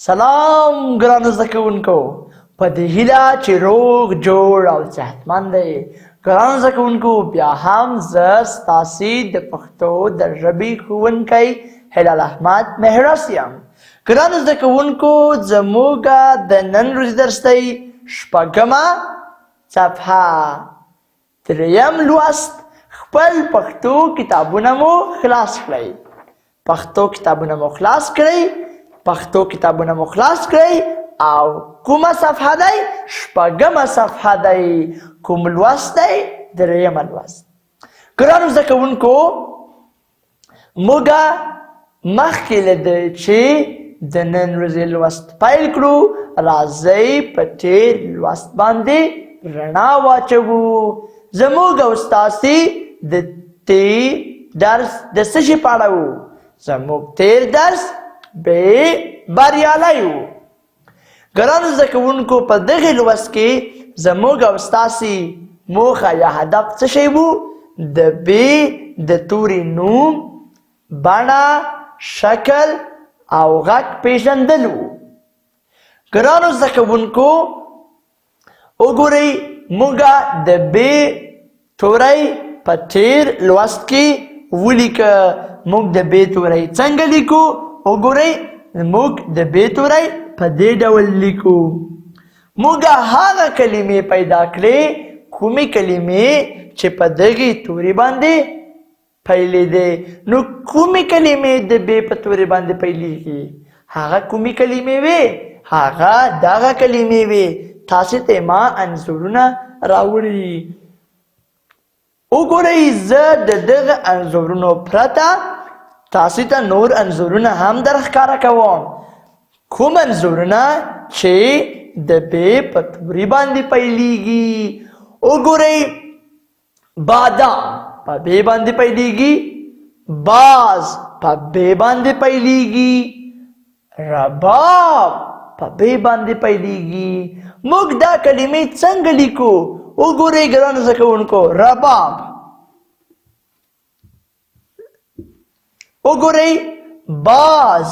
سلام ګرانو زده کوونکو، په دې هیله چې روغ جوړ او صحتمند دی. ګرانو زده کوونکو، بیا هم زه ستاسې د پښتو د ژبې ښوونکی هلال احمد مهرس یم. ګرانو زده کوونکو، زموږ د نن ورځې درس دی شپږمه صفحه، دریم لوست. خپل پښتو کتابونه مو خلاص کړئ. پښتو کتابونه مو خلاص کړئ. پښتو کتابونه مو خلاص کړئ. او کومه صفحه دی؟ شپږمه صفحه دی. کوم لوست دی؟ دریمه لوست. ګرانو زده کوونکو، موږ مخکې له دې چې د نن ورځې لوست پیل کړو، راځئ په تېر لوست باندې رڼا واچوو. زموږ او ستاسې د تېر درس د څه شي په اړه و؟ زموږ تېر درس بې بریالی و. ګرانو زده کوونکو، په دغې لوست کې زموږ او ستاسې موخه یا هدف څه شی و؟ د بې د توري نوم، بڼه، شکل او غږ پیژندل و. ګرانو زده کوونکو، وګورئ، موږ د بې توری په تېر لوست کې ولیکه. موږ د بې توری څنګه لیکو؟ وګورئ، موږ د بې توری په دې ډول لیکو. موږ هغه کلمې پیدا کړې کومې کلمې چې په دغې توري باندې پیلېدې. نو کومې کلمې د بې په توري باندې پیلېږي؟ هغه کومې کلمې وې؟ هغه دغه کلمې وې. تاسې ته ما انځورونه راوړي. وګورئ، زه د دغه انځورونو پرته تاسې ته نور انځورونه هم در ښکاره کوم. کوم انځورونه چې د بې په توري باندې پیلېږي؟ وګورئ، بادام په بې باندې پیلېږي. باز په بې باندې پیلېږي. رباب په بې باندې پیلېږي. موږ دا کلمې څنګه لیکو؟ وګورئ ګرانو زده کوونکو، رباب. وګورئ، باز.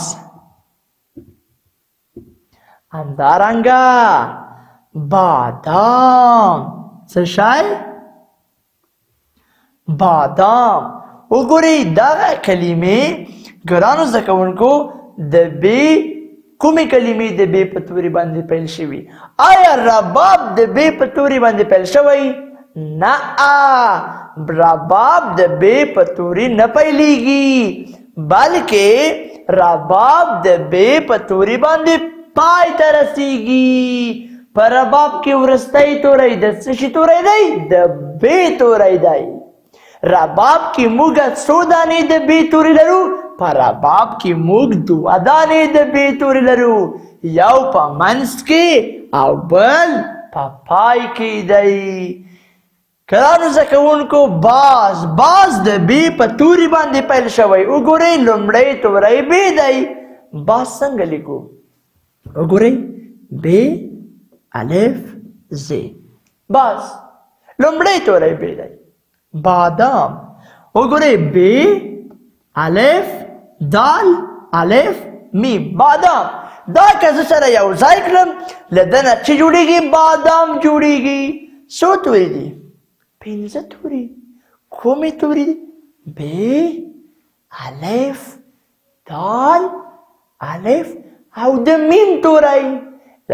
همدارنګه بادام. څه شی؟ بادام. وګورئ، دغه کلمې ګرانو زده کوونکو د بې کومې کلمې د بې په توري باندې پیل شوي؟ آیا رباب د بې په توري باندې پیل شوی؟ نه، رباب د بې په توري نه پیلېږي، بلکې رباب د بې په توري باندې پای ته رسیږي. په رباب کې وروستی توری د څه شي توری دی؟ د بې توری دی. رباب کې موږ څو دانې د بې توری لرو؟ په رباب کې موږ 2 دانې د بې توري لرو، یو په منځ کې او بل په پای کې دی. ګرانو زده کوونکو، باز د بې په توري باندې پیل شوی. وګورئ، لومړی توری بې دی. باز څنګه لیکو؟ وګورئ، بې الف ز. باز لومړی توری بې دی. بادام. وګورئ، بې الف دال الف میم. بادام. دا که زه سره یو ځای کړم، له ده نه چې جوړېږي؟ بادام جوړېږي. څو توري دي؟ 5 توري. کومې توري دي؟ ب الف دال الف او د میم توری.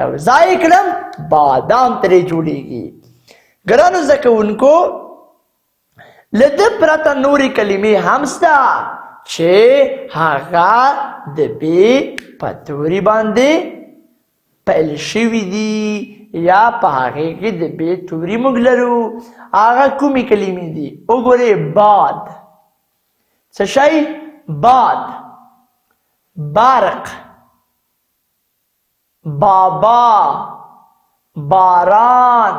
یو ځای کړم، بادام ترې جوړېږي. ګرانو زده کوونکو، له ده پرته نورې کلمې هم شته چې هغه د بې په توري باندې پیل شوي دي، یا په هغې کې د بې توري موږ لرو. هغه کومې کلمې دي؟ وګورئ، باد. څه شی؟ باد. برق. بابا. باران.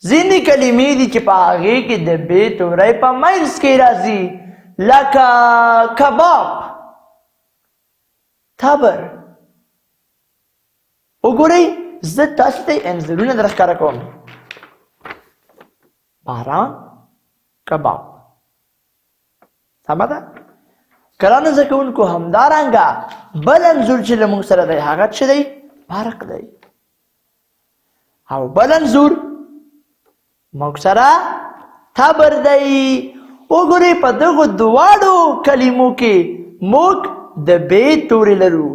ځینې کلمې دي چې په هغې کې د بې توری په منځ کې راځي، لکه کباب، تبر. وګورئ، زه تاسو ته انځورونه در ښکاره کوم. باران، کباب. سمه ده؟ ګرانو زده کوونکو همدارنګه بل انځور چې له موږ سره دی هغه څه دی؟ برق دی. او بل انځور موږ سره تبر دی. وګورئ په دغو دواړو کلمو کې موږ د ب توري لرو،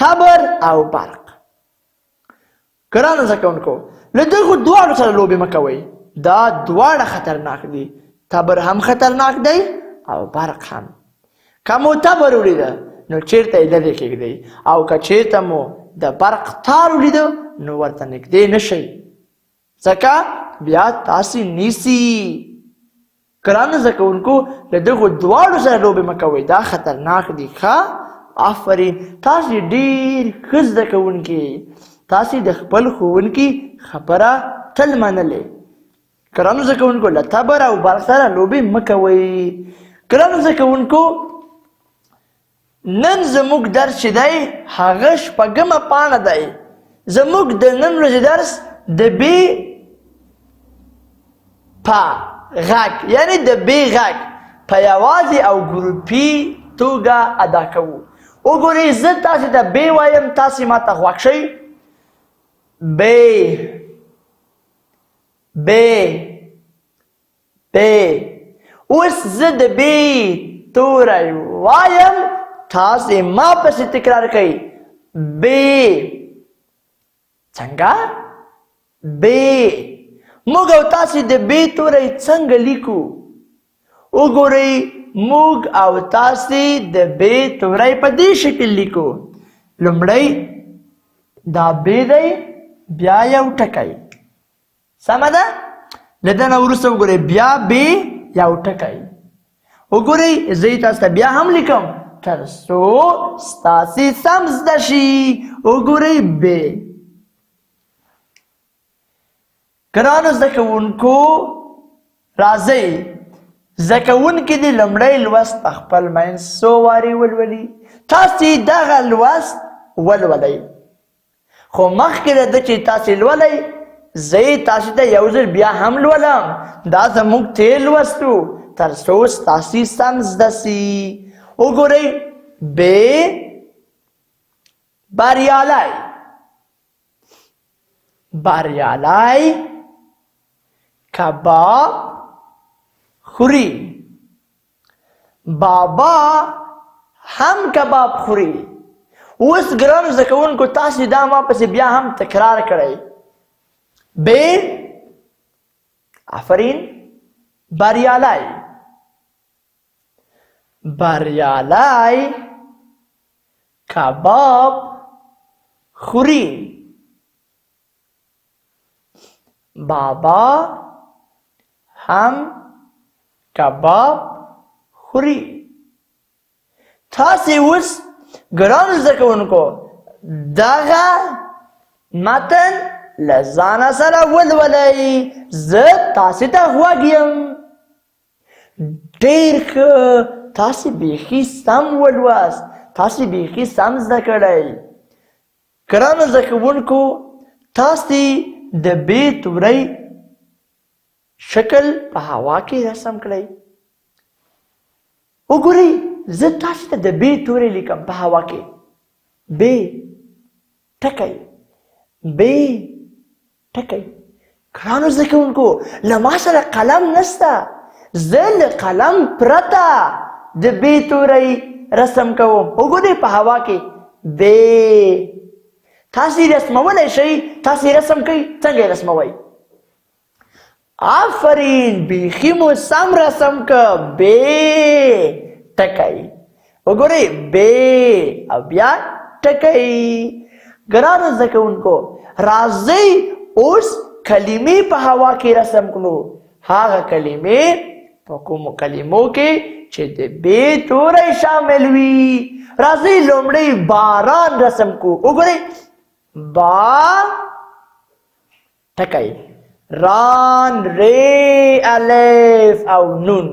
تبر او برق. ګرانو زده کوونکو له دغو دواړو سره لوبې مه کوئ، دا دواړه خطرناک دي. تبر هم خطرناک دی او برق هم. که مو تبر ولیده نو چیرته یې لرې کېږدئ، او که چیرته مو د برق تار ولیده نو ورته نږدې نه شئ، ځکه بیا تاسې نیسي. ګرانو زده کوونکو له دغو دواړو سره لوبې مه کوئ، دا خطرناک دي. ښه، آفرین، تاسې ډېر ښه زده کوونکي، تاسې د خپل ښوونکي خبره تل منلې. ګرانو زده کوونکو له تبر او برق سره لوبې مه کوئ. ګرانو زده کوونکو نن زموږ درس چې دی هغه شپږمه پاڼه دی. زموږ د نن ورځې درس د ب په غږ یعنې د ب غږ په یوازې او ګروپي توګه ادا کوو. وګورئ زه تاسې ته ب وایم، تاسې ما ته غوږ شئ. ب ب ب. اوس زه د ب توری وایم، تاسې ما پسې تکرار کوئ. ب. څنګه؟ ب. موږ او تاسې د ب توری څنګه لیکو؟ وګورئ موږ او تاسې د ب توری په دې شکل لیکو. لومړی دا ب دی، بیا یو ټکی. سمه ده؟ له ده نه وروسته وګورئ بیا ب یو ټکی. وګورئ زه یې تاسو ته بیا هم لیکم تر څو ستاسې سم زده شي. وګورئ ب. ګرانو زده کوونکو راځئ زده کوونکي دې لومړی لوست په خپل منځ څو وارې ولولي. تاسې دغه لوست ولولئ، خو مخکې له ده چې تاسې لولئ زه یې تاسې ته یو ځل بیا هم لولم. دا زموږ تېر لوست و تر څو ستاسې سم زده سي. وګورئ ب بریالی. بریالی کباب خوري. بابا هم کباب خوري. اوس ګرانو زده کوونکو تاسې دا ما پسې بیا هم تکرار کړئ. ب. آفرین. بریالی. بریالی کباب خوري. بابا هم کباب خوري. تاسې اوس ګرانو زده کوونکو دغه متن له ځانه سره ولولئ. زه تاسې ته غوږ یم. ډېر ښه، تاسې بیخي سم ولوست، تاسې بیخي سم زده کړئ. ګرانو زده کوونکو تاسې د ب توری شکل په هوا کې رسم کړئ. وګورئ زه تاسې ته د ب توری لیکم په هوا کې. ب ټکی. ب ټکی. ګرانو زده کوونکو له ما سره قلم نشته، زه له قلم پرته د ب توری رسم کوم. وګورئ په هوا کې ب. تاسې رسمولی شئ، تاسې رسم کوئ. څنګه یې رسموئ؟ آفرین، بیخي مو سم رسم که. ب ټکی. وګورئ ب او بیا ټکی. ګرانو زده کوونکو راځئ اوس کلمې په هوا کې رسم کړو. هغه کلمې په کومو کلمو کې چې د ب توری شامل وي. راځئ لومړی باران رسم کړو. وګورئ با ټکی. ران ری الف او نون.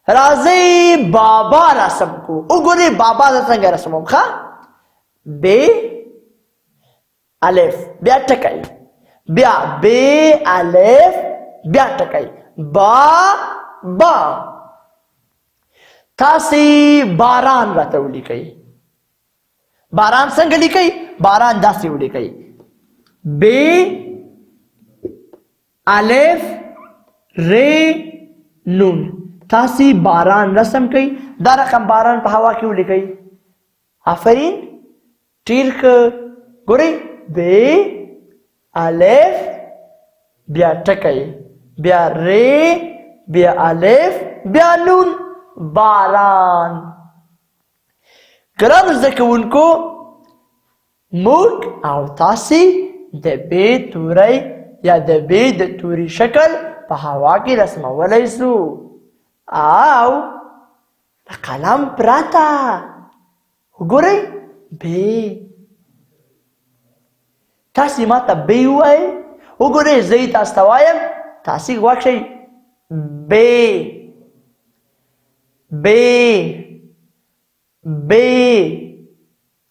راځئ بابا رسم کړو. وګورئ بابا زه څنګه رسموم. ښه، ب الف بیا ټکی، بیا ب الف بیا ټکی. با با. تاسې باران راته ولیکئ. باران څنګه لیکئ؟ باران داسې ولیکئ. ب الف ر نون. تاسې باران رسم کئ. دا رقم باران په هوا کې ولیکئ. آفرین، ډېر ښه. ګورئ، ب الف بیا ټکی بیا ر بیا الف بیا نون. باران. ګرانو زده کوونکو، موږ او تاسې د ب توری یا د ب د توري شکل په هوا کې رسمولی سو او د قلم پرته. وګورئ، ب. تاسې ما ته ب ووایئ. وګورئ، زه یې تاسو ته وایم، تاسې غوږ شئ. ب ب ب.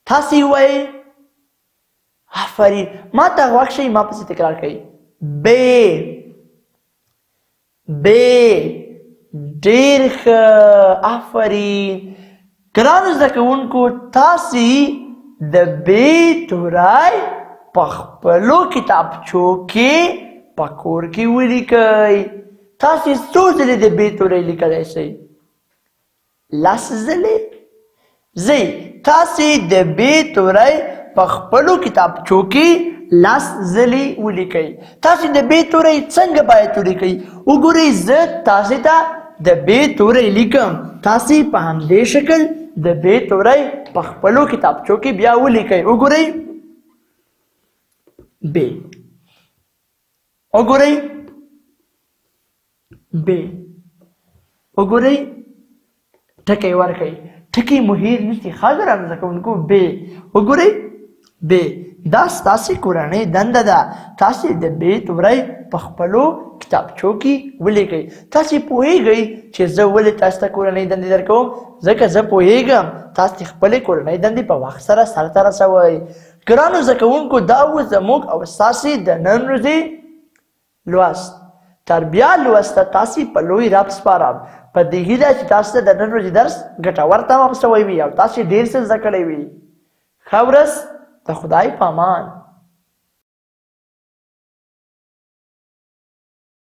تاسې ووایئ. آفرین. ما ته غوږ شئ، ما پسې تکرار کړئ. ب ب. ډېر ښه. آفرین. ګرانو زده کوونکو، تاسې د ب توری په خپلو کتابچو کې په کور کې ولیکئ. تاسې څو ځلې د ب توری لیکلی شئ؟ 10 ځلې. زی تاسې د ب توری په خپلو کتابچو کې 10 ځلې ولیکئ. تاسې د ب توری څنګه باید ولیکئ؟ وګورئ، زه تاسې ته د ب توری لیکم، تاسې په همدې شکل د ب توری په خپلو کتابچو کې بیا ولیکئ. وګورئ، ب. وګورئ، ب. وګورئ، ټکی ورکئ. ټکی مو هیر نشي. ښه ګرانو زده کوونکو، ب. وګورئ، ب. دا ستاسې کورنۍ دنده ده. تاسې د ب توری په خپلو کتابچو کې ولیکئ. تاسې پوهیږئ چې زه ولې تاسو ته کورنۍ دندې درکوم؟ ځکه زه پوهیږم تاسې خپلې کورنۍ دندې په وخت سره سرته رسوئ. ګرانو زده کوونکو، دا و زموږ او ستاسې د نن ورځې لوست. تر بیا لوسته تاسې په لوی رب سپارم، په دې هیله چې تاسو ته د نن ورځې درس ګټور تمام شوی وي او تاسې ډېر څه زده کړی وي. ښه ورځ. د خدای په امان.